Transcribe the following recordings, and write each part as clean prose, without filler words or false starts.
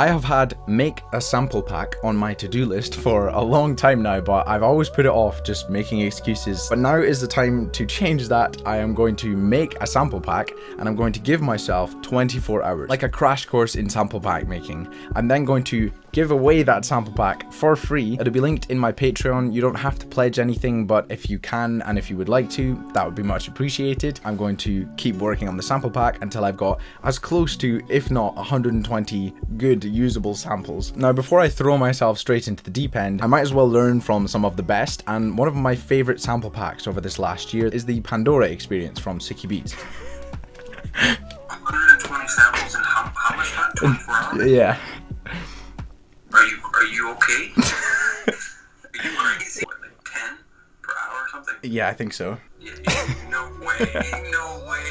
I have had make a sample pack on my to-do list for a long time now, but I've always put it off, just making excuses. But now is the time to change that. I am going to make a sample pack and I'm going to give myself 24 hours, like a crash course in sample pack making. I'm then going to give away that sample pack for free. It'll be linked in my Patreon. You don't have to pledge anything, but if you can and if you would like to, that would be much appreciated. I'm going to keep working on the sample pack until I've got as close to, if not 120 good usable samples. Now, before I throw myself straight into the deep end, I might as well learn from some of the best, and one of my favorite sample packs over this last year is the Pandora experience from SIKKY BEATS. 120 samples in how much time? 24 hours? Yeah. Are you okay? Are you crazy? What, like 10 per hour or something? Yeah, I think so. Yeah, no way, no way.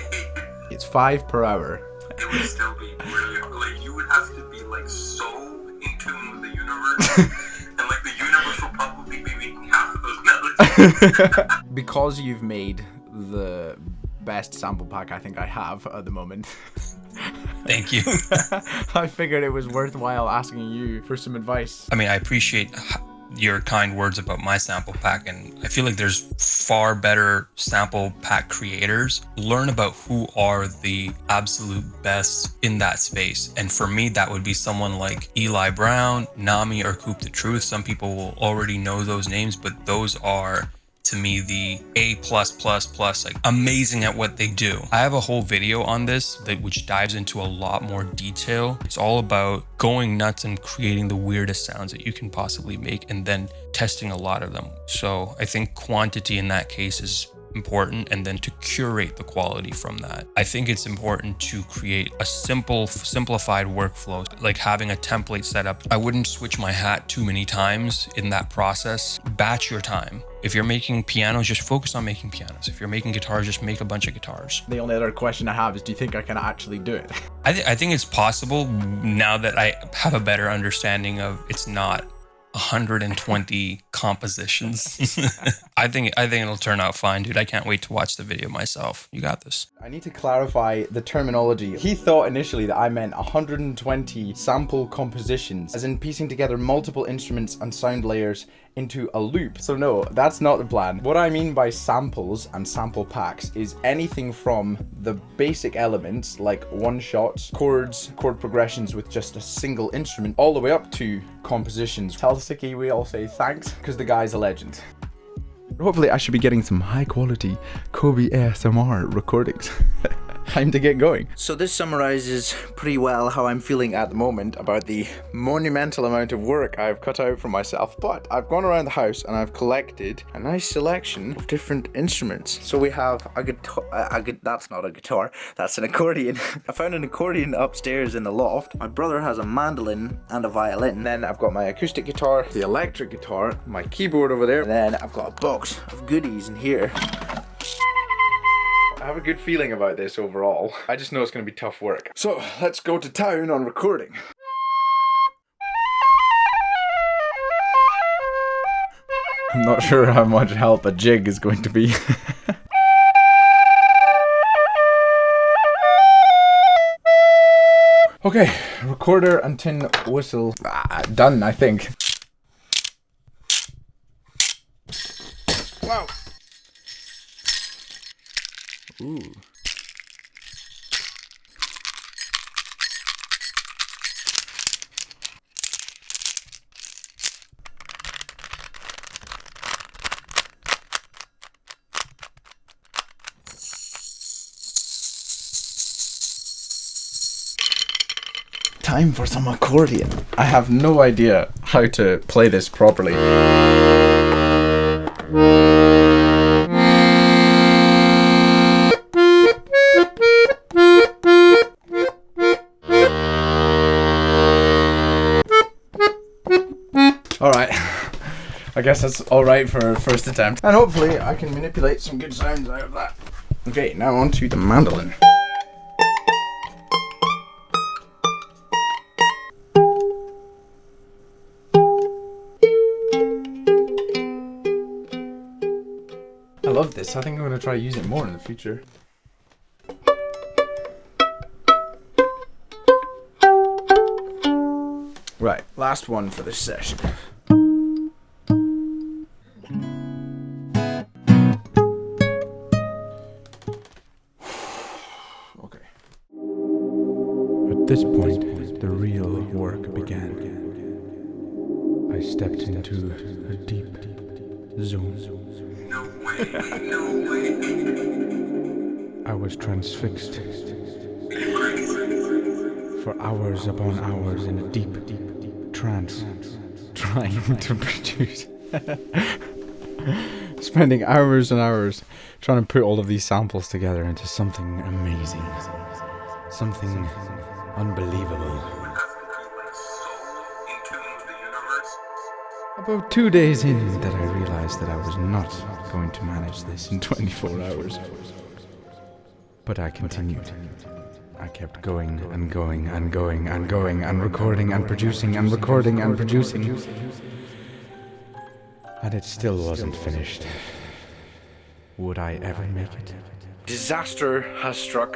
It's 5 per hour. It would still be brilliant. Like, you would have to be like so in tune with the universe, and like the universe will probably be making half of those melodies. Because you've made the best sample pack I think I have at the moment. Thank you. I figured it was worthwhile asking you for some advice. I mean, I appreciate your kind words about my sample pack, and I feel like there's far better sample pack creators. Learn about who are the absolute best in that space, and for me that would be someone like Eli Brown, Nami, or Coop the Truth. Some people will already know those names, but those are to me the A+++, like amazing at what they do. I have a whole video on this which dives into a lot more detail. It's all about going nuts and creating the weirdest sounds that you can possibly make and then testing a lot of them. So I think quantity in that case is important, and then to curate the quality from that. I think it's important to create a simplified workflow, like having a template set up. I wouldn't switch my hat too many times in that process. Batch your time. If you're making pianos, just focus on making pianos. If you're making guitars, just make a bunch of guitars. The only other question I have is, do you think I can actually do it? I think it's possible now that I have a better understanding of it's not 120 compositions. I think it'll turn out fine, dude. I can't wait to watch the video myself. You got this. I need to clarify the terminology. He thought initially that I meant 120 sample compositions, as in piecing together multiple instruments and sound layers into a loop. So no, that's not the plan. What I mean by samples and sample packs is anything from the basic elements like one-shots, chords, chord progressions with just a single instrument, all the way up to compositions. Tell Sikky we all say thanks, because the guy's a legend. Hopefully I should be getting some high quality Kobe ASMR recordings. Time to get going. So this summarizes pretty well how I'm feeling at the moment about the monumental amount of work I've cut out for myself. But I've gone around the house and I've collected a nice selection of different instruments. So we have a guitar, that's not a guitar, that's an accordion. I found an accordion upstairs in the loft. My brother has a mandolin and a violin. Then I've got my acoustic guitar, the electric guitar, my keyboard over there. And then I've got a box of goodies in here. I have a good feeling about this overall. I just know it's going to be tough work. So let's go to town on recording. I'm not sure how much help a jig is going to be. Okay, recorder and tin whistle. Done, I think. Wow. Ooh. Time for some accordion. I have no idea how to play this properly. Alright, I guess that's alright for a first attempt. And hopefully I can manipulate some good sounds out of that. Okay, now on to the mandolin. I love this. I think I'm going to try using it more in the future. Right, last one for this session. Okay. At this point, the real work began. I stepped into a deep zone. No way, no way. I was transfixed Are you crazy? for hours upon hours in a deep trance, trying to produce. Spending hours and hours trying to put all of these samples together into something amazing, something unbelievable. You would have to be like so in tune with the universe. About 2 days in that I realized that I was not going to manage this in 24 hours. But I continued. I kept going and going and going and going and recording and producing and recording and producing. And it still wasn't finished. Would I ever make it? Disaster has struck.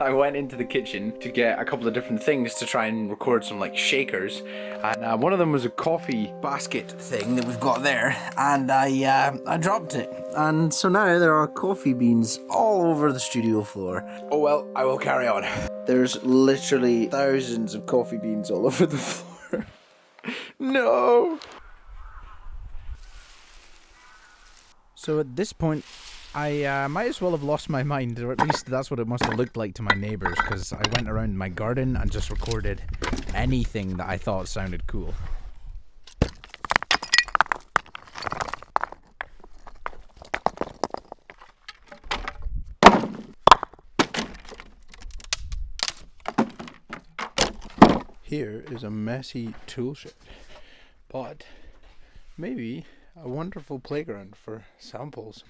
I went into the kitchen to get a couple of different things to try and record some like shakers, and one of them was a coffee basket thing that we've got there, and I dropped it, and so now there are coffee beans all over the studio floor. Oh well, I will carry on. There's literally thousands of coffee beans all over the floor. No. So at this point, I might as well have lost my mind, or at least that's what it must have looked like to my neighbours, because I went around my garden and just recorded anything that I thought sounded cool. Here is a messy tool shed, but maybe a wonderful playground for samples.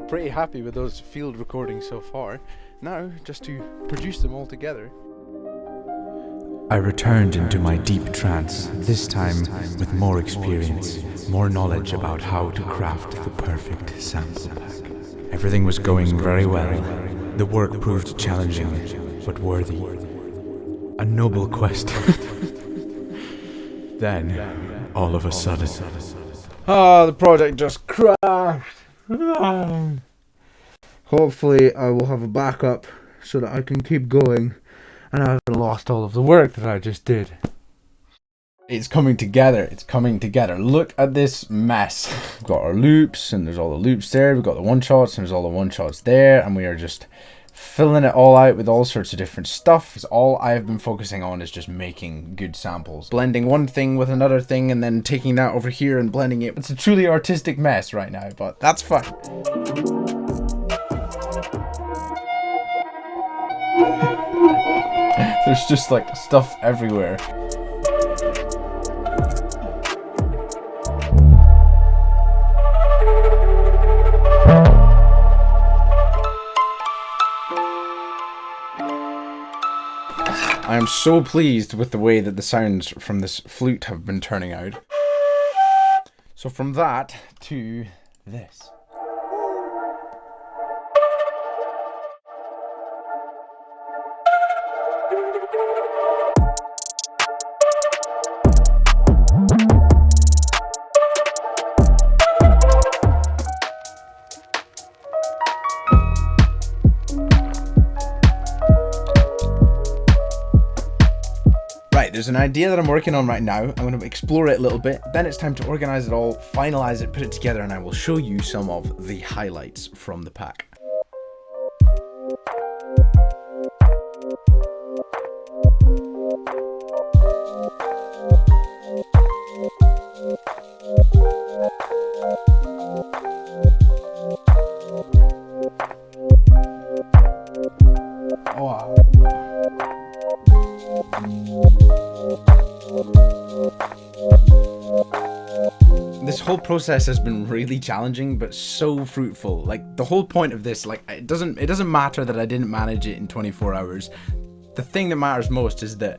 Pretty happy with those field recordings so far. Now, just to produce them all together. I returned into my deep trance, this time with more experience, more knowledge about how to craft the perfect sample pack. Everything was going very well. The work proved challenging, but worthy. A noble quest. Then, all of a sudden... the project just crashed. Hopefully I will have a backup so that I can keep going and I haven't lost all of the work that I just did. It's coming together, it's coming together. Look at this mess. We've got our loops and there's all the loops there. We've got the one shots and there's all the one shots there, and we are just filling it all out with all sorts of different stuff. Because all I have been focusing on is just making good samples. Blending one thing with another thing and then taking that over here and blending it. It's a truly artistic mess right now, but that's fun. There's just like stuff everywhere. I am so pleased with the way that the sounds from this flute have been turning out. So from that to this. There's an idea that I'm working on right now. I'm going to explore it a little bit. Then it's time to organize it all, finalize it, put it together, and I will show you some of the highlights from the pack. This whole process has been really challenging, but so fruitful. Like, the whole point of this, like, it doesn't matter that I didn't manage it in 24 hours. The thing that matters most is that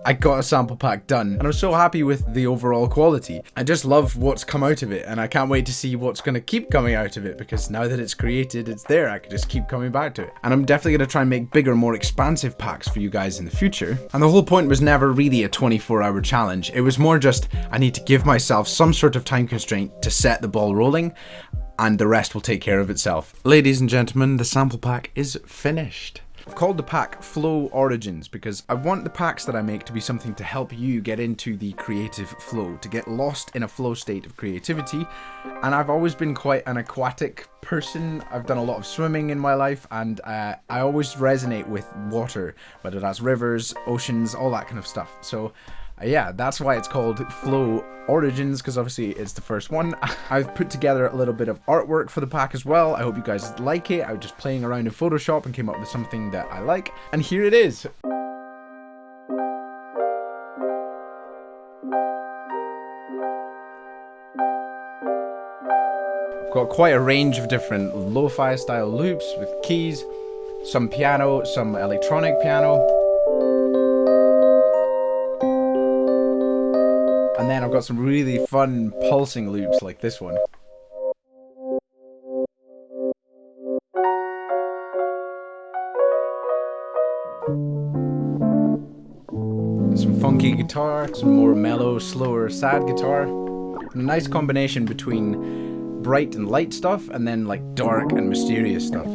I got a sample pack done, and I'm so happy with the overall quality. I just love what's come out of it, and I can't wait to see what's going to keep coming out of it, because now that it's created, it's there. I can just keep coming back to it. And I'm definitely going to try and make bigger, more expansive packs for you guys in the future. And the whole point was never really a 24-hour challenge. It was more just, I need to give myself some sort of time constraint to set the ball rolling, and the rest will take care of itself. Ladies and gentlemen, the sample pack is finished. I've called the pack Flow Origins because I want the packs that I make to be something to help you get into the creative flow, to get lost in a flow state of creativity. And I've always been quite an aquatic person. I've done a lot of swimming in my life, and I always resonate with water, whether that's rivers, oceans, all that kind of stuff. So yeah, that's why it's called Flow Origins, because obviously it's the first one. I've put together a little bit of artwork for the pack as well. I hope you guys like it. I was just playing around in Photoshop and came up with something that I like. And here it is. I've got quite a range of different lo-fi style loops with keys, some piano, some electronic piano. And then I've got some really fun pulsing loops like this one. Some funky guitar, some more mellow, slower, sad guitar. A nice combination between bright and light stuff and then like dark and mysterious stuff.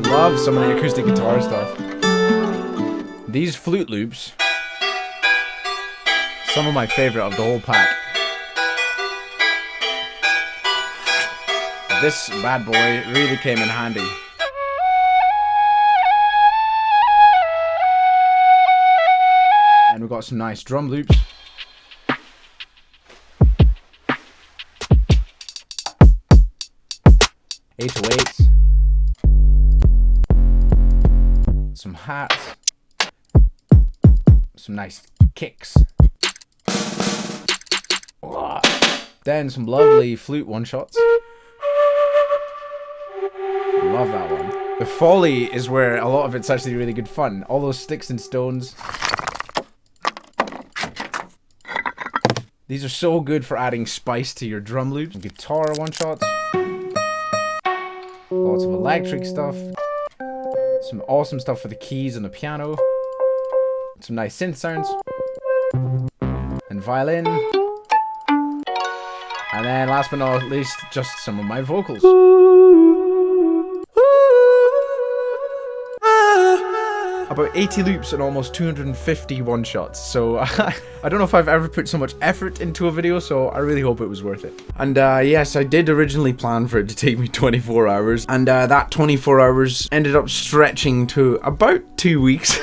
Love some of the acoustic guitar stuff. These flute loops, some of my favorite of the whole pack. This bad boy really came in handy. And we've got some nice drum loops. .808s. Some hats, some nice kicks, then some lovely flute one-shots. Love that one. The foley is where a lot of it's actually really good fun. All those sticks and stones. These are so good for adding spice to your drum loops. Guitar one-shots. Lots of electric stuff. Some awesome stuff for the keys and the piano. Some nice synth sounds. And violin. And then last but not least, just some of my vocals. About 80 loops and almost 250 one-shots. So I don't know if I've ever put so much effort into a video, so I really hope it was worth it. And yes, I did originally plan for it to take me 24 hours. And that 24 hours ended up stretching to about 2 weeks.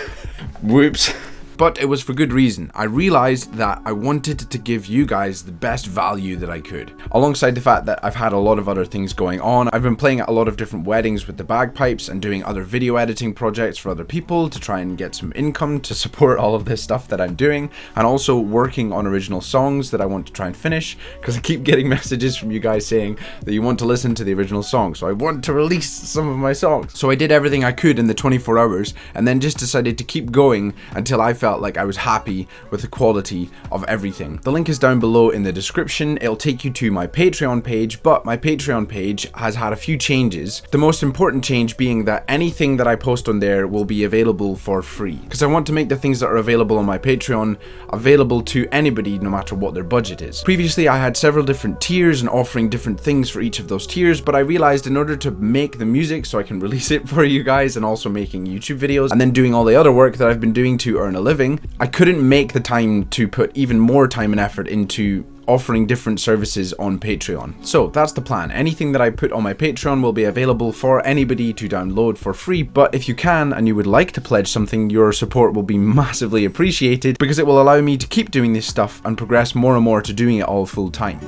Whoops. But it was for good reason. I realized that I wanted to give you guys the best value that I could. Alongside the fact that I've had a lot of other things going on. I've been playing at a lot of different weddings with the bagpipes and doing other video editing projects for other people to try and get some income to support all of this stuff that I'm doing. And also working on original songs that I want to try and finish, because I keep getting messages from you guys saying that you want to listen to the original song. So I want to release some of my songs. So I did everything I could in the 24 hours and then just decided to keep going until I felt like I was happy with the quality of everything. The link is down below in the description. It'll take you to my Patreon page, but my Patreon page has had a few changes. The most important change being that anything that I post on there will be available for free, because I want to make the things that are available on my Patreon available to anybody no matter what their budget is. Previously I had several different tiers and offering different things for each of those tiers, but I realized in order to make the music so I can release it for you guys and also making YouTube videos and then doing all the other work that I've been doing to earn a living, I couldn't make the time to put even more time and effort into offering different services on Patreon. So that's the plan. Anything that I put on my Patreon will be available for anybody to download for free, but if you can and you would like to pledge something, your support will be massively appreciated because it will allow me to keep doing this stuff and progress more and more to doing it all full time.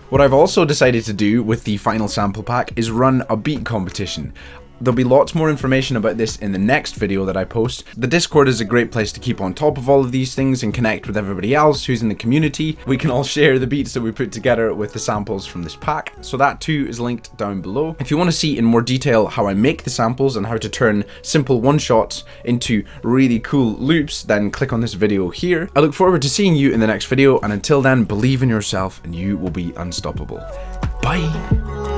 What I've also decided to do with the final sample pack is run a beat competition. There'll be lots more information about this in the next video that I post. The Discord is a great place to keep on top of all of these things and connect with everybody else who's in the community. We can all share the beats that we put together with the samples from this pack, so that too is linked down below. If you want to see in more detail how I make the samples and how to turn simple one-shots into really cool loops, then click on this video here. I look forward to seeing you in the next video, and until then, believe in yourself and you will be unstoppable. Bye!